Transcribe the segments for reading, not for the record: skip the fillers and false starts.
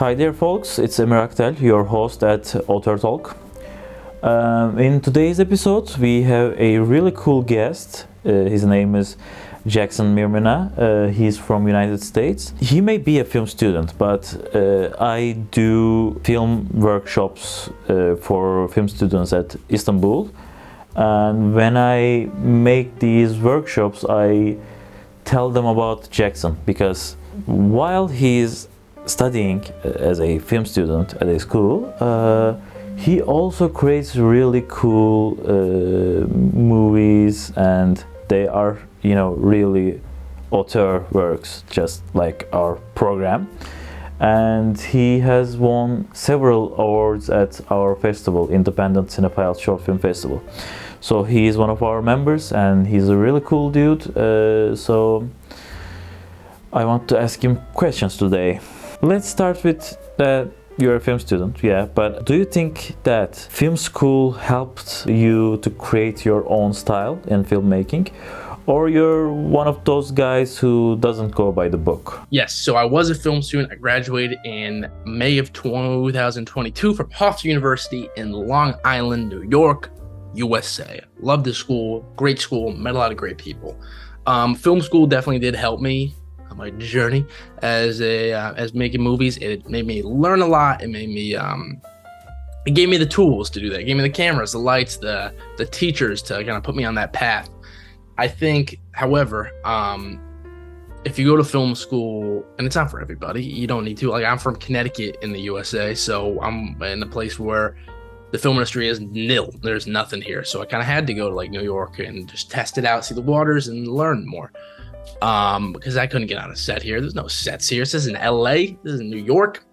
Hi there folks, it's Emir Aktel, your host at Auteur Talk. In today's episode we have a really cool guest. His name is Jackson Mirmina. He's from United States. He may be a film student, but I do film workshops for film students at Istanbul. And when I make these workshops, I tell them about Jackson because while he's studying as a film student at a school, he also creates really cool movies, and they are, really auteur works, just like our program. And he has won several awards at our festival, Independent Cinephiles Short Film Festival. So he is one of our members, and he's a really cool dude. So I want to ask him questions today. Let's start with that you're a film student, yeah, but do you think that film school helped you to create your own style in filmmaking? Or you're one of those guys who doesn't go by the book? Yes, so I was a film student. I graduated in May of 2022 from Hofstra University in Long Island, New York, USA. Loved the school, great school, met a lot of great people. Film school definitely did help me on my journey as making movies. It made me learn a lot. It made me it gave me the tools to do that. It gave me the cameras, the lights, the teachers to kind of put me on that path. I think, however, if you go to film school, and it's not for everybody, you don't need to. Like, I'm from Connecticut in the USA, so I'm in a place where the film industry is nil. There's nothing here. So I kind of had to go to like New York and just test it out, see the waters, and learn more. Because I couldn't get on a set here. There's no sets here. This is in LA. This is in New York.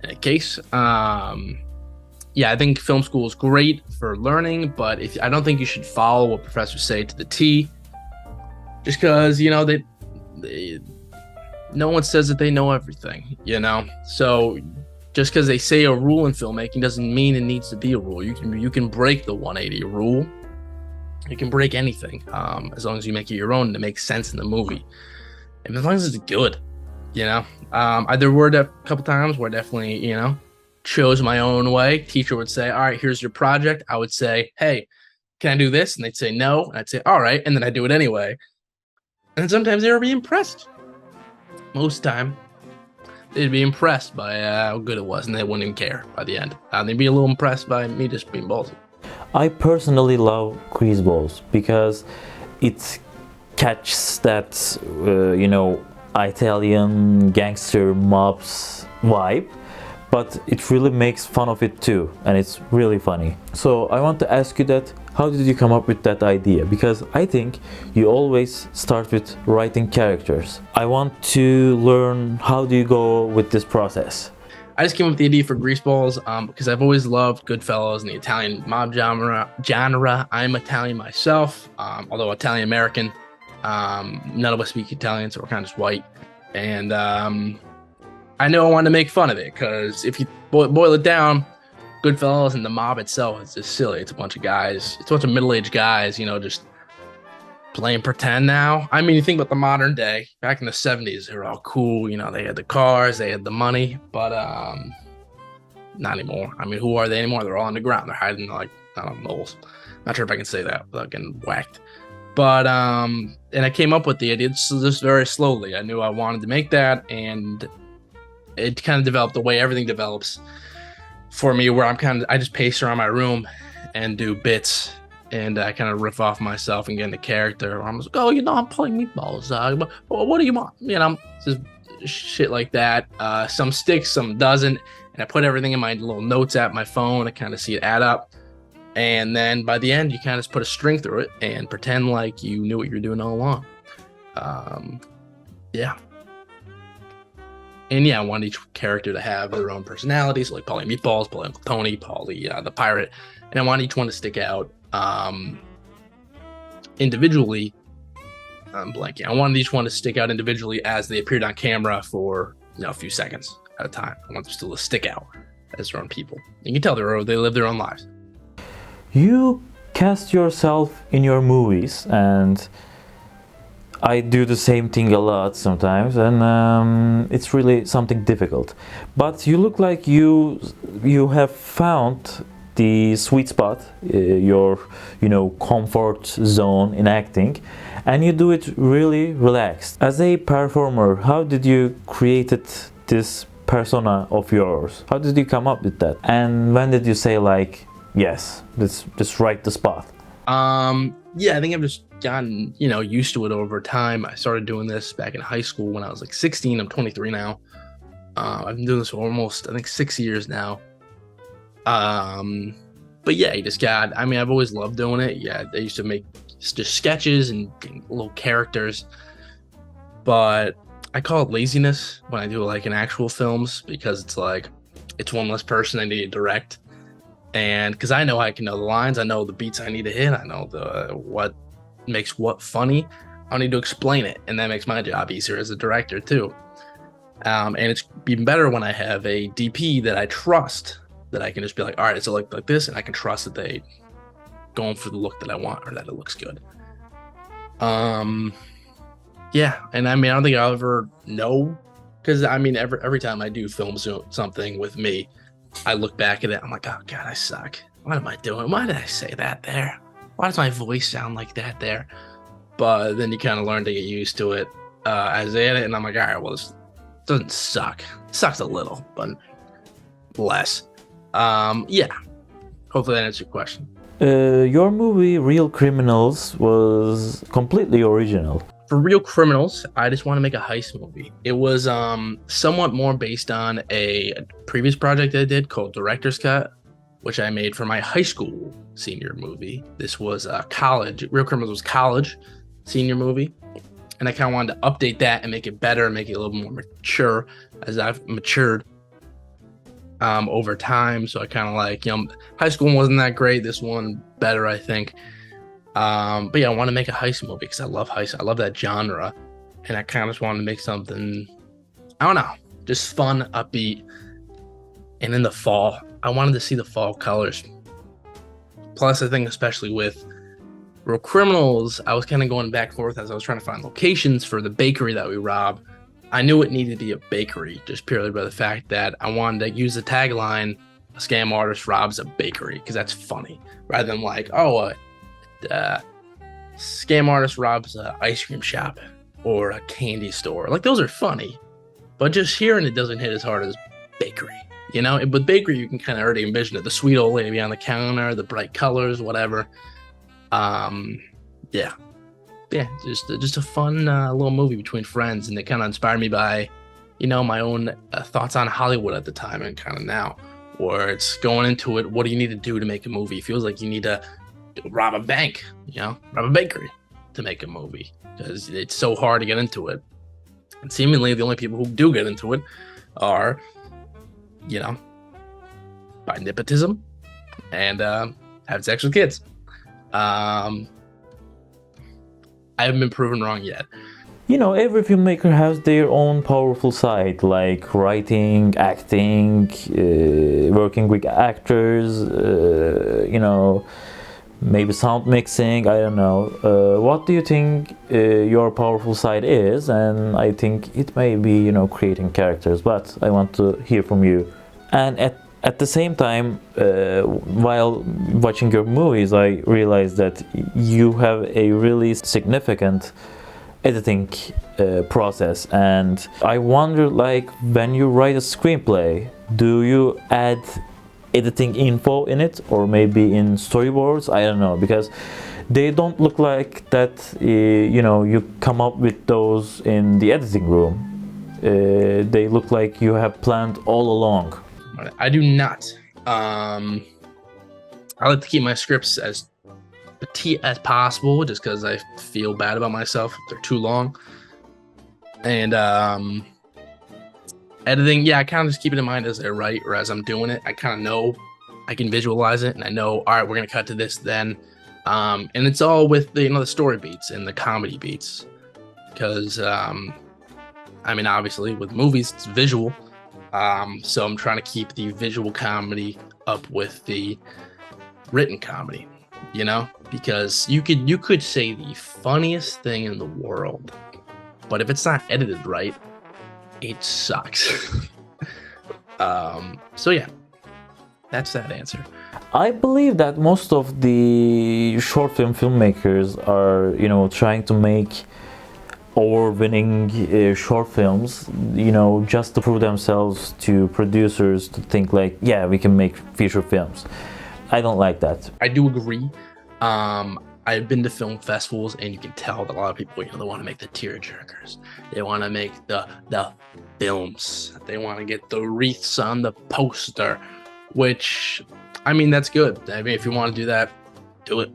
In a case, yeah, I think film school is great for learning, but I don't think you should follow what professors say to the T. Just because no one says that they know everything. So just because they say a rule in filmmaking doesn't mean it needs to be a rule. You can break the 180 rule. You can break anything, as long as you make it your own and it makes sense in the movie, and as long as it's good. There were a couple times where I definitely chose my own way. Teacher would say, all right, here's your project. I would say, hey, can I do this? And they'd say no. And I'd say, all right. And then I do it anyway. And sometimes they would be impressed. Most time, they'd be impressed by how good it was, and they wouldn't even care by the end. They'd be a little impressed by me just being ballsy. I personally love greaseballs because it catches that, Italian gangster mobs vibe. But it really makes fun of it too, and it's really funny. So I want to ask you that, how did you come up with that idea? Because I think you always start with writing characters. I want to learn, how do you go with this process? I just came up with the idea for Greaseballs because I've always loved Goodfellas and the Italian mob genre. I'm Italian myself, although Italian-American. None of us speak Italian, so we're kind of just white. And I know I wanted to make fun of it because if you boil it down, Goodfellas and the mob itself is just silly. It's a bunch of guys. It's a bunch of middle-aged guys, just playing pretend now. I mean, you think about the modern day. Back in the 70s, they were all cool. They had the cars, they had the money, but not anymore. I mean, who are they anymore? They're all on the ground. They're hiding like, I don't know, moles. Not sure if I can say that without getting whacked. But, and I came up with the idea just very slowly. I knew I wanted to make that, and it kind of developed the way everything develops for me, where I just pace around my room and do bits, and I kind of riff off myself and get into character. I'm just like, I'm pulling meatballs. What do you want? Just shit like that. Some sticks, some doesn't. And I put everything in my little notes app, my phone. I kind of see it add up. And then by the end, you kind of just put a string through it and pretend like you knew what you were doing all along. Yeah. And yeah, I wanted each character to have their own personalities, like Paulie Meatballs, Paulie Uncle Tony, Paulie the Pirate. And I want each one to stick out individually. I'm blanking. I wanted each one to stick out individually as they appeared on camera for a few seconds at a time. I want them still to stick out as their own people. You can tell they live their own lives. You cast yourself in your movies, and I do the same thing a lot sometimes, and it's really something difficult. But you look like you have found the sweet spot, your comfort zone in acting, and you do it really relaxed. As a performer, how did you created this persona of yours? How did you come up with that? And when did you say like, yes, this right the spot? Yeah, I think I've just gotten, used to it over time. I started doing this back in high school when I was like 16. I'm 23 now. I've been doing this for almost, I think, 6 years now. But yeah, I've always loved doing it. Yeah, I used to make just sketches and little characters, but I call it laziness when I do like in actual films, because it's like, it's one less person I need to direct. And because I know I can know the lines, I know the beats I need to hit, I know what makes what funny. I don't need to explain it, and that makes my job easier as a director too. And it's even better when I have a DP that I trust, that I can just be like, all right, it's a look like this, and I can trust that they going for the look that I want, or that it looks good. Yeah, and I don't think I'll ever know, because every time I do film something with me, I look back at it, I'm like, oh God, I suck. What am I doing? Why did I say that there? Why does my voice sound like that there? But then you kind of learn to get used to it as I edit, and I'm like, all right, well, this doesn't suck. It sucks a little, but less. Yeah. Hopefully that answers your question. Your movie Real Criminals was completely original. For Real Criminals, I just want to make a heist movie. It was somewhat more based on a previous project I did called Director's Cut, which I made for my high school senior movie. This was college. Real Criminals was college senior movie. And I kind of wanted to update that and make it better, make it a little more mature, as I've matured over time. So I kind of like, high school wasn't that great. This one better, I think. But yeah, I want to make a heist movie because I love heist. I love that genre. And I kind of just wanted to make something, I don't know, just fun, upbeat. And in the fall, I wanted to see the fall colors. Plus, I think especially with Real Criminals, I was kind of going back and forth as I was trying to find locations for the bakery that we rob. I knew it needed to be a bakery just purely by the fact that I wanted to use the tagline, a scam artist robs a bakery, because that's funny. Rather than like, scam artist robs an ice cream shop or a candy store. Like, those are funny, but just hearing it doesn't hit as hard as bakery. With bakery, you can kind of already envision it. The sweet old lady on the counter, the bright colors, whatever. Yeah, just a fun little movie between friends, and it kind of inspired me by, my own thoughts on Hollywood at the time and kind of now, where it's going into it. What do you need to do to make a movie? It feels like you need to rob a bank, rob a bakery to make a movie, because it's so hard to get into it. And seemingly the only people who do get into it are, by nepotism and have sex with kids. I haven't been proven wrong yet. Every filmmaker has their own powerful side, like writing, acting, working with actors, maybe sound mixing, I don't know. What do you think your powerful side is? And I think it may be, creating characters, but I want to hear from you. And at the same time, while watching your movies, I realized that you have a really significant editing process. And I wonder, like, when you write a screenplay, do you add editing info in it, or maybe in storyboards? I don't know, because they don't look like that you come up with those in the editing room. They look like you have planned all along. I do not. I like to keep my scripts as petite as possible, just because I feel bad about myself if they're too long. And editing, I kind of just keep it in mind as I write or as I'm doing it. I kind of know, I can visualize it, and I know, all right, we're gonna cut to this then. And it's all with the story beats and the comedy beats, because obviously with movies it's visual. So I'm trying to keep the visual comedy up with the written comedy. because you could say the funniest thing in the world, but if it's not edited right, it sucks. So yeah, that's that answer. I believe that most of the short film filmmakers are, trying to make award-winning short films, just to prove themselves to producers to think like, yeah, we can make feature films. I don't like that. I do agree. I've been to film festivals, and you can tell that a lot of people, they want to make the tearjerkers. They want to make the films. They want to get the wreaths on the poster, which, I mean, that's good. I mean, if you want to do that, do it.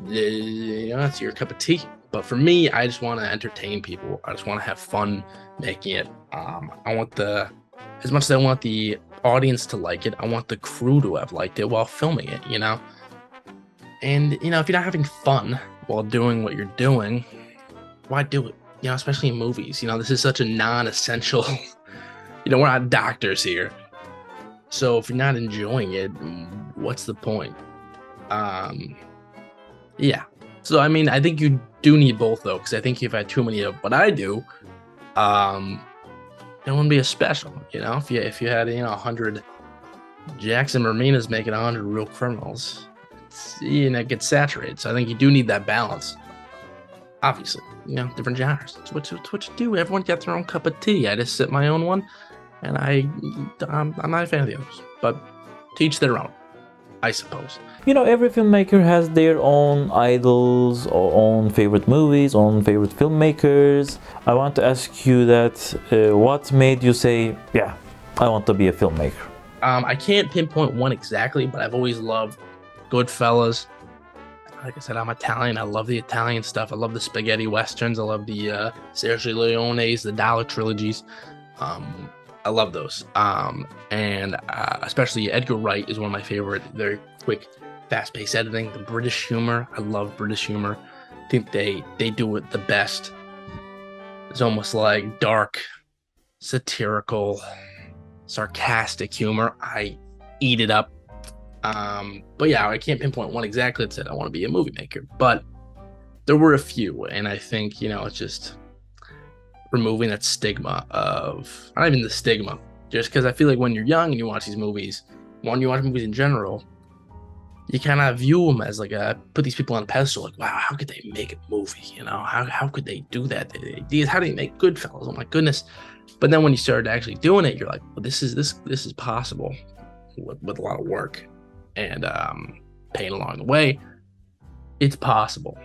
It's your cup of tea. But for me, I just want to entertain people. I just want to have fun making it. I want as much as I want the audience to like it, I want the crew to have liked it while filming it, And, if you're not having fun while doing what you're doing, why do it? Especially in movies. This is such a non-essential, we're not doctors here. So if you're not enjoying it, what's the point? Yeah. So, I mean, I think you do need both, though, because I think if I had too many of what I do, it wouldn't be as special, If you had, 100 Jackson Mirminas making 100 real criminals, it gets saturated. So I think you do need that balance. Obviously, different genres. It's what you do. Everyone got their own cup of tea. I just sip my own one, and I'm not a fan of the others. But to each their own, I suppose. Every filmmaker has their own idols, or own favorite movies, own favorite filmmakers. I want to ask you that, what made you say, yeah, I want to be a filmmaker? I can't pinpoint one exactly, but I've always loved Goodfellas. Like I said, I'm Italian. I love the Italian stuff. I love the spaghetti westerns. I love the Sergio Leone's, the Dollar trilogies. I love those. And especially Edgar Wright is one of my favorite. Very quick, fast-paced editing. The British humor. I love British humor. I think they do it the best. It's almost like dark, satirical, sarcastic humor. I eat it up. But yeah, I can't pinpoint one exactly that said I want to be a movie maker, but there were a few, and I think, it's just removing that stigma of, not even the stigma, just because I feel like when you're young and you watch these movies, when you watch movies in general, you kind of view them as like put these people on a pedestal, like, wow, how could they make a movie? How could they do that? How do they make Goodfellas? Oh my goodness. But then when you start actually doing it, you're like, well, this is possible with a lot of work and pain along the way. It's possible.